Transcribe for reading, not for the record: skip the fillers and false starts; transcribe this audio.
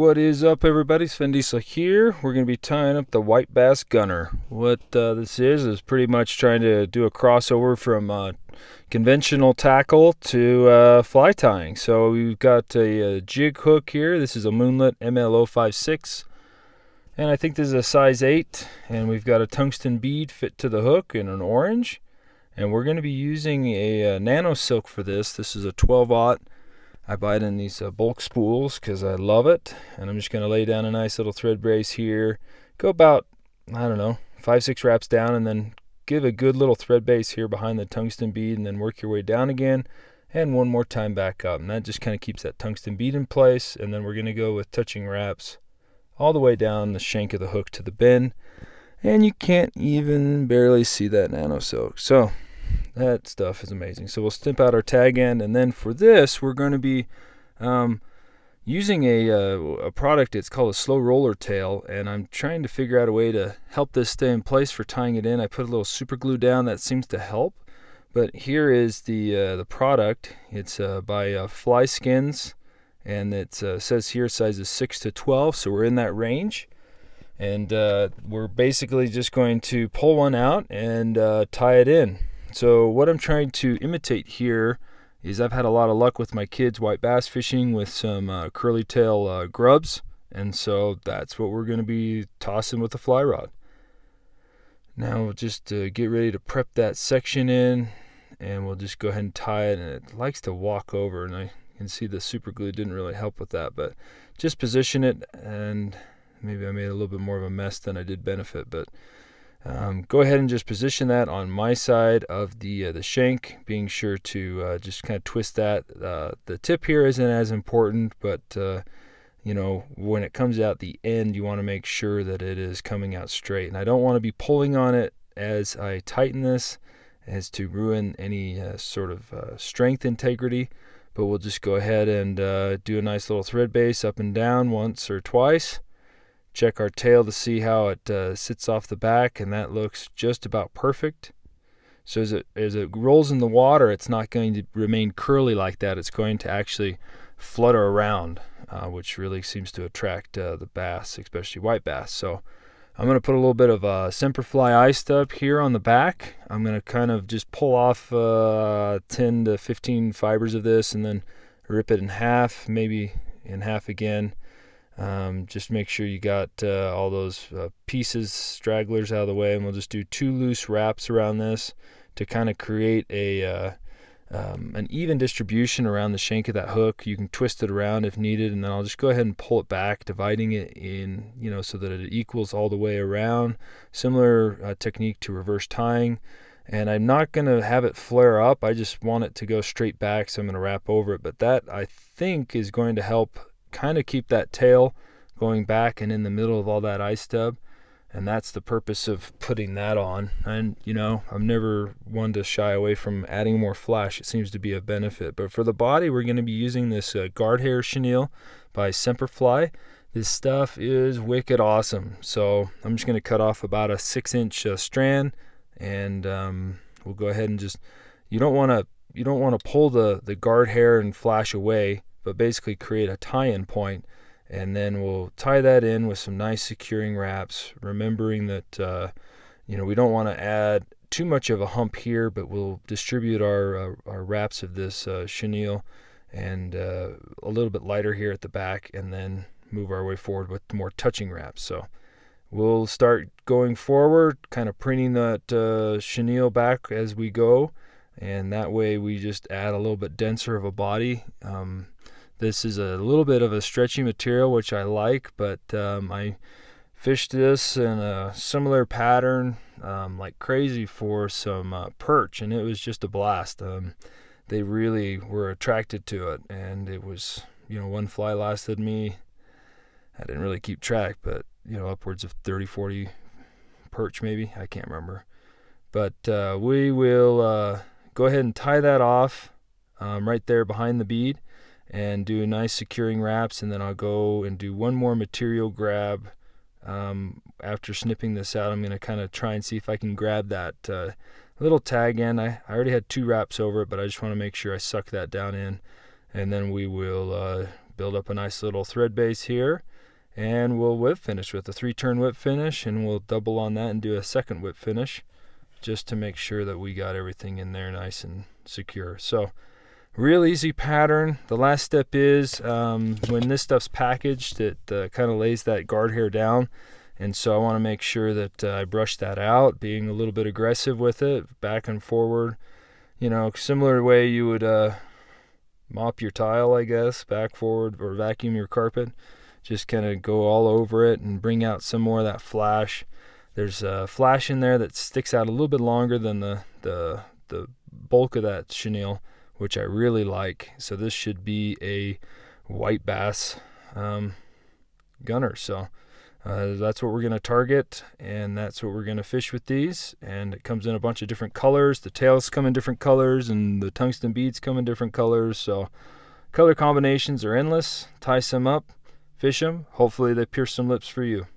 What is up, everybody? Sven Diesel here. We're going to be tying up the white bass gunner. What this is pretty much trying to do a crossover from conventional tackle to fly tying. So we've got a jig hook here. This is a Moonlit ML056, and I think this is a size 8. And we've got a tungsten bead fit to the hook in an orange. And we're going to be using a Nano silk for this. This is a 12-aught. I buy it in these bulk spools because I love it. And I'm just going to lay down a nice little thread brace here. Go about, 5-6 wraps down, and then give a good little thread base here behind the tungsten bead, and then work your way down again. And one more time back up. And that just kind of keeps that tungsten bead in place. And then we're going to go with touching wraps all the way down the shank of the hook to the bin. And you can't even barely see that Nano silk. So that stuff is amazing. So we'll snip out our tag end, and then for this we're going to be using a product. It's called a slow roller tail, and I'm trying to figure out a way to help this stay in place for tying it in. I put a little super glue down that seems to help, but here is the product. It's by Fly Skins, and it says here sizes 6 to 12, so we're in that range. And we're basically just going to pull one out and tie it in. So what I'm trying to imitate here is I've had a lot of luck with my kids white bass fishing with some curly tail grubs, and so that's what we're going to be tossing with the fly rod. Now we'll just get ready to prep that section in, and we'll just go ahead and tie it. And it likes to walk over, and I can see the super glue didn't really help with that, but just position it. And maybe I made a little bit more of a mess than I did benefit, but go ahead and just position that on my side of the shank, being sure to just kind of twist that. The tip here isn't as important, but when it comes out the end, you want to make sure that it is coming out straight. And I don't want to be pulling on it as I tighten this as to ruin any sort of strength integrity, but we'll just go ahead and do a nice little thread base up and down once or twice. Check our tail to see how it sits off the back, and that looks just about perfect. So as it rolls in the water, it's not going to remain curly like that. It's going to actually flutter around, which really seems to attract the bass, especially white bass. So I'm going to put a little bit of Semperfli eye stub here on the back. I'm going to kind of just pull off 10 to 15 fibers of this, and then rip it in half, maybe in half again. Just make sure you got all those pieces, stragglers out of the way, and we'll just do 2 loose wraps around this to kind of create an even distribution around the shank of that hook. You can twist it around if needed, and then I'll just go ahead and pull it back, dividing it in, so that it equals all the way around. Similar technique to reverse tying. And I'm not going to have it flare up. I just want it to go straight back, so I'm going to wrap over it. But that, I think, is going to help kind of keep that tail going back and in the middle of all that eye stub. And that's the purpose of putting that on. And I'm never one to shy away from adding more flash. It seems to be a benefit. But for the body, we're going to be using this guard hair chenille by Semperfli. This stuff is wicked awesome. So I'm just going to cut off about a 6-inch strand, and we'll go ahead and just, you don't want to pull the guard hair and flash away, but basically create a tie-in point. And then we'll tie that in with some nice securing wraps, remembering that we don't want to add too much of a hump here, but we'll distribute our wraps of this chenille and a little bit lighter here at the back, and then move our way forward with more touching wraps. So we'll start going forward, kind of printing that chenille back as we go, and that way we just add a little bit denser of a body. This is a little bit of a stretchy material, which I like, but I fished this in a similar pattern like crazy for some perch, and it was just a blast. They really were attracted to it, and it was, one fly lasted me, I didn't really keep track, but upwards of 30-40 perch maybe, I can't remember. But we will go ahead and tie that off right there behind the bead, and do nice securing wraps, and then I'll go and do one more material grab. After snipping this out, I'm going to kind of try and see if I can grab that little tag end. I already had 2 wraps over it, but I just want to make sure I suck that down in, and then we will build up a nice little thread base here, and we'll whip finish with a 3-turn whip finish, and we'll double on that and do a second whip finish just to make sure that we got everything in there nice and secure. So real easy pattern. The last step is when this stuff's packaged, it kind of lays that guard hair down, and so I want to make sure that I brush that out, being a little bit aggressive with it, back and forward, you know, similar way you would mop your tile, I guess, back, forward, or vacuum your carpet. Just kind of go all over it and bring out some more of that flash. There's a flash in there that sticks out a little bit longer than the bulk of that chenille, which I really like. So this should be a white bass gunner. So that's what we're going to target, and that's what we're going to fish with these. And it comes in a bunch of different colors. The tails come in different colors, and the tungsten beads come in different colors. So color combinations are endless. Tie some up, fish them. Hopefully they pierce some lips for you.